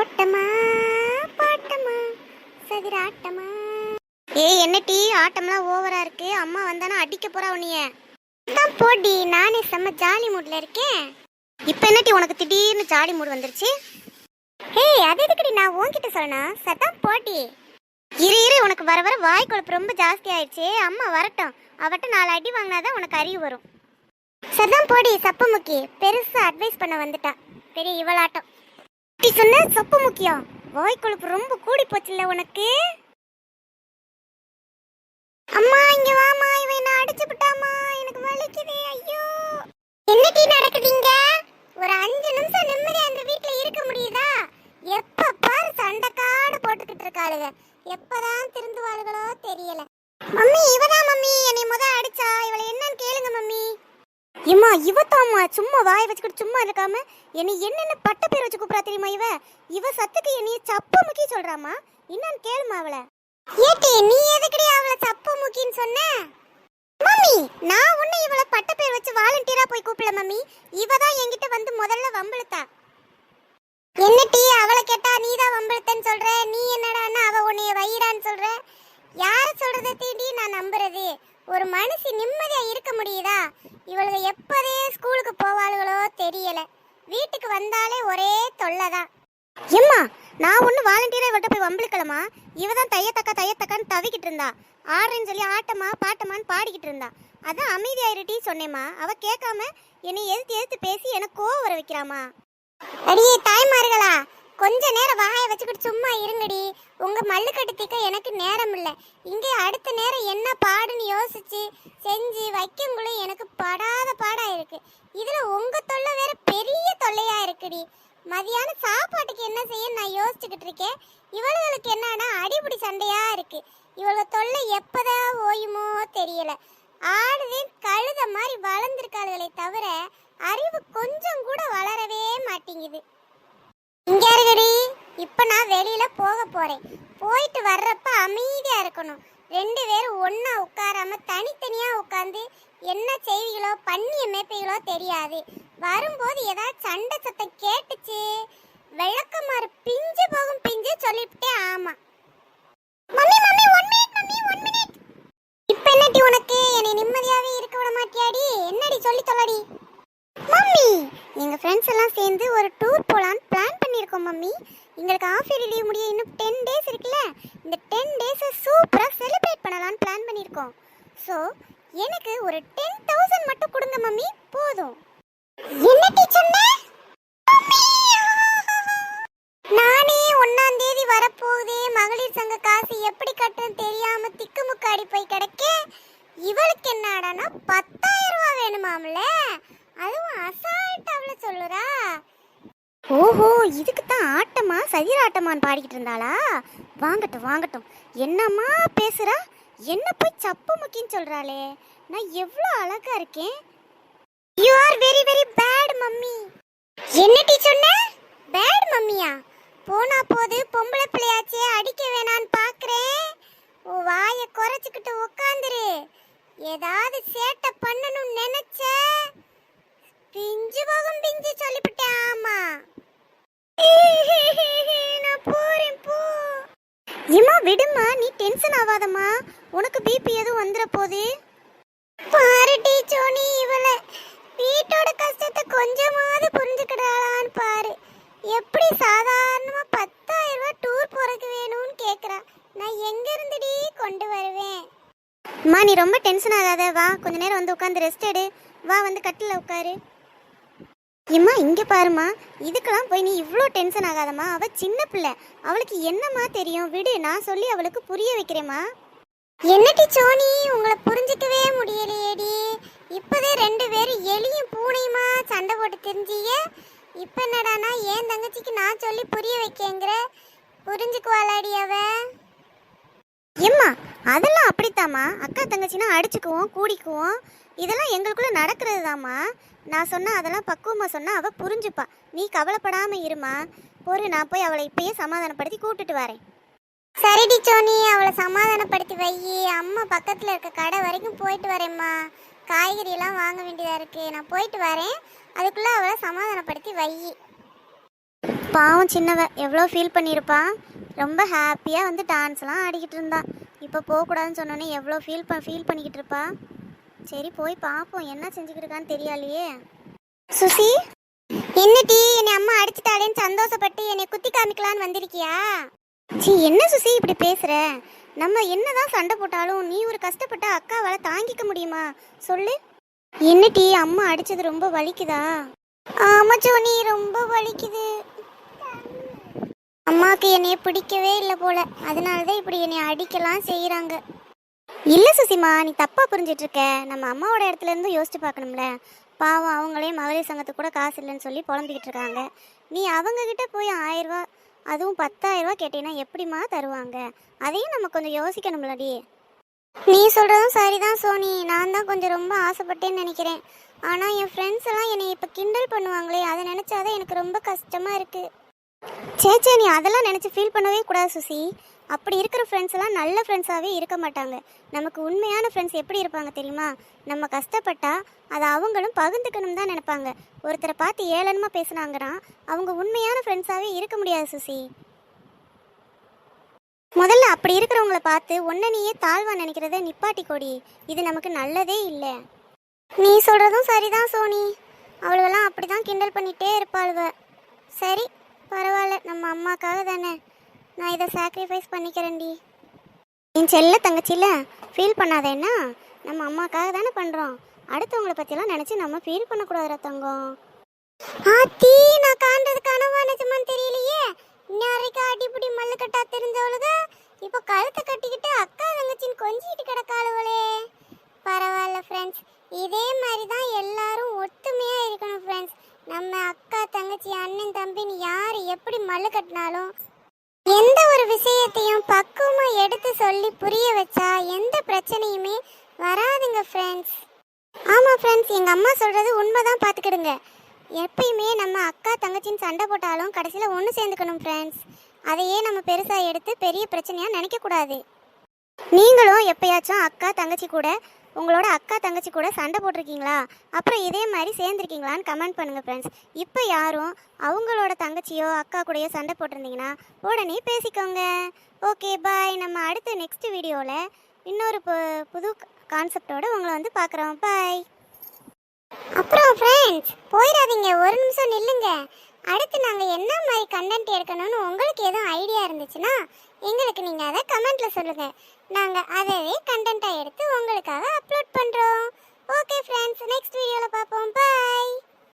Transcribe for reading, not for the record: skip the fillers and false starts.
ஓட்டமா பாட்டமா சதிராட்டமா. என்ன டீ ஆட்டம்லாம் ஓவரா இருக்கு. அம்மா வந்தானா அடிக்க போறா உன்னைய. தான் போடி, நானே செம்ம ஜாலி மூட்ல இருக்கேன். இப்போ என்ன டீ உனக்கு திடீர்னு ஜாலி மூட் வந்துருச்சு? அது எதுக்குடி நான் உன்கிட்ட சொல்லணும். சதான் போடி. இரு உனக்கு வர வர வாய் கொழுப்பு ரொம்ப ஜாஸ்தி ஆயிடுச்சு. அம்மா வரட்டும், அவட்ட 4 அடி வாங்கினாதான் உனக்கு அறிவு வரும். சதான் போடி. சப்பு முக்கி பெருசா அட்வைஸ் பண்ண வந்துட்டா. பெரிய இவளாட்டம். டீ சொன்ன சப்பு முக்கியம். வாய் கொழுப்பு ரொம்ப கூடி போச்சுல்ல உனக்கு. அம்மா இங்க வாமா, இவன் என்ன அடிச்சு விட்டாமா, எனக்கு வலிக்குது. ஐயோ என்ன டீ நடக்குதுங்க? ஒரு 5 நிமிஷம் நிம்மதியா அந்த வீட்ல இருக்க முடியுதா? எப்ப பாரு சண்டைக்காடு போட்டுக்கிட்டு இருக்காளுங்க. எப்பதான் திருந்துவாளுகளோ தெரியல. மம்மி இவதான் மம்மி என்னை முத அடிச்சா. இவளை என்னன்னு கேளுங்க மம்மி. இம்மா இவத்தாம்மா சும்மா வாய் வச்சுக்கிட்டு சும்மா இருக்காம என்னை என்னென்ன பட்ட பேர் வச்சு கூப்பிடா தெரியுமா? இவ சத்துக்கு என்னைய சப்பு முக்கி சொல்றாமா. என்னன்னு கேளுமா அவளை. ஏட்டி நீ எதுக்குடி அவளை சப்பு முக்கின்னு சொன்ன? மம்மி நான் உன்னை இவளை பட்ட பேர் வச்சு வாலண்டியரா போய் கூப்பிடல மம்மி. இவதான் என்கிட்ட வந்து முதல்ல வம்பிழுத்தா. என்ன டீ அவளை கேட்டா நீதான் வம்பிழுத்தன்னு சொல்ற, நீ என்னடான்னா அவ உன்னைய வைரான்னு சொல்ற. யார சொல்றத தீண்டி நான் நம்புறது? ஒரு மனுஷி நிம்மதியா இருக்க முடியுதா? இவளுக்கு எப்பதே ஸ்கூலுக்கு போவாளுகளோ தெரியல. வீட்டுக்கு வந்தாலே ஒரே தொல்லைதான். எம்மா நான் ஒன்னும் வாலண்டியரா இவட்ட போய் வம்பிழுக்கலமா. இவதான் தையத்தக்கான்னு தவிக்கிட்டு இருந்தா. ஆடுறேன்னு சொல்லி ஆட்டமா பாட்டமான்னு பாடிக்கிட்டு இருந்தா. அதான் அமைதியாயிரட்டி சொன்னேம்மா. அவ கேட்காம என்னை எதிர்த்து பேசி எனக்கு கோவம் வர வைக்கிறாமா. அடியே தாய்மார்களா, கொஞ்ச நேரம் வாயை வச்சுக்கிட்டு சும்மா இருங்கடி. உங்க மல்லு கட்டுத்திக்க எனக்கு நேரம் இல்லை. இங்கே அடுத்த நேரம் என்ன பாடுன்னு யோசிச்சு செஞ்சு வைக்கங்குள்ள எனக்கு படாத பாடா இருக்கு. இதுல உங்க தொல்லை வேற பெரிய தொல்லையா இருக்குடி. மதியான சாப்பாட்டுக்கு என்ன செய்ய நான் யோசிச்சுக்கிட்டு இருக்கேன். இவளுகளுக்கு என்னன்னா அடிபடி சண்டையா இருக்கு. இவளோட தொல்லை எப்பதான் ஓயுமோ தெரியல. ஆடுதே கழுத மாதிரி வளர்ந்துருக்காளுகளை தவிர அறிவு கொஞ்சம் கூட வளரவே மாட்டேங்குது. இங்க இருக்கடி, இப்ப நான் வெளியில போக போறேன். போயிட்டு வர்றப்ப அமைதியா இருக்கணும். 2 பேரும் ஒன்னா உட்காராம தனித்தனியா உட்காந்து என்ன செய்வீங்களோ பண்ணிய மேப்பீங்களோ தெரியாது. வரும்போது ஏதாவது சண்டை சத்தம் கேட்டுச்சு விளக்கமாறு பிஞ்சு போகும். பிஞ்சு சொல்லிவிட்டே. ஆமா mummy mummy 1 minute mummy 1 minute. இப்ப என்னடி உனக்கு என்னை நிம்மதியாவே இருக்க விட மாட்டியாடி? என்னடி சொல்லி தொலைடி. மம்மி எங்க ஃப்ரெண்ட்ஸ் எல்லாம் சேர்ந்து ஒரு டூர் போலான்னு பிளான் பண்ணியிருக்கோம் மம்மி. எங்களுக்கு ஆஃப் இயர்லி லீவ் முடிய இன்னும் 10 டேஸ் இருக்குல்ல. இந்த 10 டேஸை சூப்பரா செலிப்ரேட் பண்ணலான்னு பிளான் பண்ணியிருக்கோம். ஸோ எனக்கு ஒரு 10,000 மட்டும் கொடுங்க மம்மி, போதும். என்ன டீச்சர் நானே 1ஆம் தேதி வரப்போகுதே. மகளிர் சங்க காசு எப்படி கட்டுன்னு தெரியாம திக்குமுக்காடி போய் கிடக்க. இவளுக்கு என்னடானா 10,000 ரூபா வேணுமாம்ல. அதுவும் அசால்ட்டாவில் சொல்லுறா. ஓஹோ இதுக்கு தான் ஆட்டமா சதிராட்டமான்னு பாடிக்கிட்டு இருந்தாளா? வாங்கட்டும் வாங்கட்டும். என்னம்மா பேசுறா? என்ன போய் சப்பு முக்கின்னு சொல்றாளே. நான் எவ்வளோ அழகா இருக்கேன். You are very very bad mummy. என்ன டீ சொன்ன? பேட் மம்மியா? போனா போது பொம்பளை பிள்ளையாச்சே அடிக்க வேணான்னு பாக்குறேன். ஓ வாயை குறைச்சிக்கிட்டு உட்காந்துரு. ஏதாவது சேட்டை பண்ணணும்னு நினைச்ச பிஞ்சு போகும் பிஞ்சு சொல்லிவிட்டேன். ஆமா நான் போறேன் போ. இம்மா விடுமா, நீ டென்ஷன் ஆகாதம்மா. உனக்கு பிபி எதுவும் வந்துட போகுது. பாரு டீச்சோனி இவள வீட்டோட கஷ்டத்தை கொஞ்சமாவது புரிஞ்சுக்கிடாளான்னு பாரு. எப்படி சாதாரணமா 10,000 ரூபாய் டூர் போறதுக்கு வேணும்னு கேக்குறா. நான் எங்க இருந்துடி கொண்டு வருவேன்? அம்மா நீ ரொம்ப டென்ஷன் ஆகாத. வா கொஞ்ச நேரம் வந்து உட்காந்து ரெஸ்ட் எடு. வா வந்து கட்டில உட்காரு. ஏம்மா இங்க பாருமா, இதுக்கெல்லாம் போய் நீ இவ்வளோ டென்ஷன் ஆகாதம்மா. அவ சின்ன பிள்ளை, அவளுக்கு என்னம்மா தெரியும். விடு, நான் சொல்லி அவளுக்கு புரிய வைக்கிறேம்மா. என்னடி சோனி உங்களை புரிஞ்சுக்கவே முடியலையேடி. இப்போதே 2 பேரும் எலியும் பூனையுமா சண்டை போட்டு தெரிஞ்சிய. இப்போ என்னடானா ஏன் தங்கச்சிக்கு நான் சொல்லி புரிய வைக்கேங்கிற. புரிஞ்சுக்குவாளாடி அவ? ஏம்மா அதெல்லாம் அப்படித்தாம்மா. அக்கா தங்கச்சின்னா அடிச்சுக்குவோம் கூடிக்குவோம். இதெல்லாம் எங்களுக்குள்ள நடக்கிறது தாம்மா. நான் சொன்னா அதெல்லாம் பக்குவமா சொன்னா அவ புரிஞ்சுப்பா. நீ கவலைப்படாம இருமா. பொறு, நான் போய் அவளை இப்பயே சமாதானப்படுத்தி கூப்பிட்டுட்டு வரேன். சரிடி சோனி, அவளை சமாதானப்படுத்தி வை. அம்மா பக்கத்துல இருக்க கடை வரைக்கும் போயிட்டு வரேம்மா. காய்கறி எல்லாம் வாங்க வேண்டியதா இருக்கு. நான் போயிட்டு வரேன். அதுக்குள்ள அவளை சமாதானப்படுத்தி வை. பாவம் சின்னவ எவ்வளோ ஃபீல் பண்ணியிருப்பா. ரொம்ப ஹாப்பியாக வந்து டான்ஸ்லாம் ஆடிக்கிட்டு இருந்தா. இப்போ போகக்கூடாதுன்னு சொன்னோன்னே எவ்வளோ ஃபீல் பண்ணிக்கிட்டு இருப்பா. சரி போய் பார்ப்போம் என்ன செஞ்சுக்கிட்டு இருக்கான்னு தெரியாலையே. சுசி, என்ன டீ என்னை அம்மா அடிச்சுட்டாளேன்னு சந்தோஷப்பட்டு என்னை குத்தி காமிக்கலான்னு வந்திருக்கியா? என்ன சுசி இப்படி பேசுற? நம்ம என்னதான் சண்டை போட்டாலும் நீ ஒரு கஷ்டப்பட்ட அக்காவால தாங்கிக்க முடியுமா சொல்லு. என்ன டீ அம்மா அடிச்சது ரொம்ப வலிக்குதா? ஆமா சோனி, ரொம்ப வலிக்குது. அம்மாவுக்கு என்னைய பிடிக்கவே இல்லை போல, அதனாலதான் இப்படி என்னை அடிக்கலாம் செய்யறாங்க. இல்ல சுசிமா, நீ தப்பா புரிஞ்சிட்டு இருக்க. நம்ம அம்மாவோட இடத்துல இருந்து யோசிச்சு பார்க்கணும்ல. பாவம் அவங்களே மகளிர் சங்கத்துக்கு கூட காசு இல்லைன்னு சொல்லி புலம்பிக்கிட்டு இருக்காங்க. நீ அவங்க கிட்ட போய் 1000 ரூபா அதுவும் 10,000 ரூபா கேட்டீங்கன்னா எப்படிமா தருவாங்க? அதையும் நம்ம கொஞ்சம் யோசிக்கணும்லடி. நீ சொல்றதும் சரிதான் சோனி, நான் தான் கொஞ்சம் ரொம்ப ஆசைப்பட்டேன்னு நினைக்கிறேன். ஆனா என் ஃப்ரெண்ட்ஸ் எல்லாம் என்னை இப்ப கிண்டல் பண்ணுவாங்களே, அதை நினைச்சாதான் எனக்கு ரொம்ப கஷ்டமா இருக்கு. சேச்சே, நீ அதெல்லாம் நினச்சி ஃபீல் பண்ணவே கூடாது சுசி. அப்படி இருக்கிற ஃப்ரெண்ட்ஸ் எல்லாம் நல்ல ஃப்ரெண்ட்ஸாகவே இருக்க மாட்டாங்க. நமக்கு உண்மையான ஃப்ரெண்ட்ஸ் எப்படி இருப்பாங்க தெரியுமா? நம்ம கஷ்டப்பட்டா அதை அவங்களும் பகிர்ந்துக்கணும் தான் நினைப்பாங்க. ஒருத்தரை பார்த்து ஏளனமாக பேசுனாங்கன்னா அவங்க உண்மையான ஃப்ரெண்ட்ஸாகவே இருக்க முடியாது சுசி. முதல்ல அப்படி இருக்கிறவங்கள பார்த்து ஒன்றை நீயே தாழ்வா நினைக்கிறத நிப்பாட்டி கொடி. இது நமக்கு நல்லதே இல்லை. நீ சொல்கிறதும் சரிதான் சோனி, அவளுவெல்லாம் அப்படி தான் கிண்டல் பண்ணிகிட்டே இருப்பாளுவ. சரி பரவாயில்ல, நம்ம அம்மாக்காக தானே, நான் இதை சாக்ரிஃபைஸ் பண்ணிக்கிறேன்டி. என் செல்ல தங்கச்சியில் ஃபீல் பண்ணாதேன்னா, நம்ம அம்மாக்காக தானே பண்ணுறோம். அடுத்தவங்களை பற்றிலாம் நினச்சி நம்ம ஃபீல் பண்ணக்கூடாதுரா தங்கம். ஆத்தி, நான் காண்றது கனவா நிஜமான்னு தெரியலையே. இன்னைக்கு அடிப்படி மல்லு கட்டா தெரிஞ்சவளுக இப்போ கழுத்தை கட்டிக்கிட்டு அக்கா தங்கச்சின்னு கொஞ்சிக்கிட்டு கிடக்காளுவளே. பரவாயில்ல ஃப்ரெண்ட்ஸ், இதே மாதிரி தான் எல்லாரும் ஒத்துமையாக இருக்கணும் ஃப்ரெண்ட்ஸ். நம்ம அக்கா தங்கச்சி அண்ணன் தம்பின்னு யார் எப்படி மல்லு கட்டினாலும் எந்த ஒரு விஷயத்தையும் பக்குவமா எடுத்து சொல்லி புரிய வச்சா எந்த பிரச்சனையுமே வராதுங்க ஃப்ரெண்ட்ஸ். ஆமாம் ஃப்ரெண்ட்ஸ், எங்கள் அம்மா சொல்கிறது உண்மைதான், பார்த்துக்கிடுங்க. எப்பயுமே நம்ம அக்கா தங்கச்சின்னு சண்டை போட்டாலும் கடைசியில் ஒன்று சேர்ந்துக்கணும் ஃப்ரெண்ட்ஸ். அதையே நம்ம பெருசாக எடுத்து பெரிய பிரச்சனையாக நினைக்கக்கூடாது. நீங்களும் எப்பயாச்சும் அக்கா தங்கச்சி கூட உங்களோட அக்கா தங்கச்சி கூட சண்டை போட்டிருக்கீங்களா? அப்புறம் இதே மாதிரி சேர்ந்துருக்கீங்களான்னு கமெண்ட் பண்ணுங்கள் ஃப்ரெண்ட்ஸ். இப்போ யாரும் அவங்களோட தங்கச்சியோ அக்கா கூடயோ சண்டை போட்டிருந்தீங்கன்னா உடனே பேசிக்கோங்க. Okay bye. நம்ம அடுத்த நெக்ஸ்ட் வீடியோவில் இன்னொரு புது கான்செப்டோடு உங்களை வந்து பார்க்குறோம். பாய். அப்புறம் ஃப்ரெண்ட்ஸ் போயிடாதீங்க, ஒரு நிமிஷம் நில்லுங்க. அடுத்து நாங்கள் என்ன மாதிரி கண்டென்ட் எடுக்கணும்னு உங்களுக்கு எதுவும் ஐடியா இருந்துச்சுன்னா எங்களுக்கு நீங்கள் அதை கமெண்ட்டில் சொல்லுங்கள். நாங்கள் அதவே கண்டென்ட்டாக எடுத்து உங்களுக்காக அப்லோட் பண்ணுறோம். ஓகே ஃப்ரெண்ட்ஸ், நெக்ஸ்ட் வீடியோவில் பார்ப்போம். பாய்.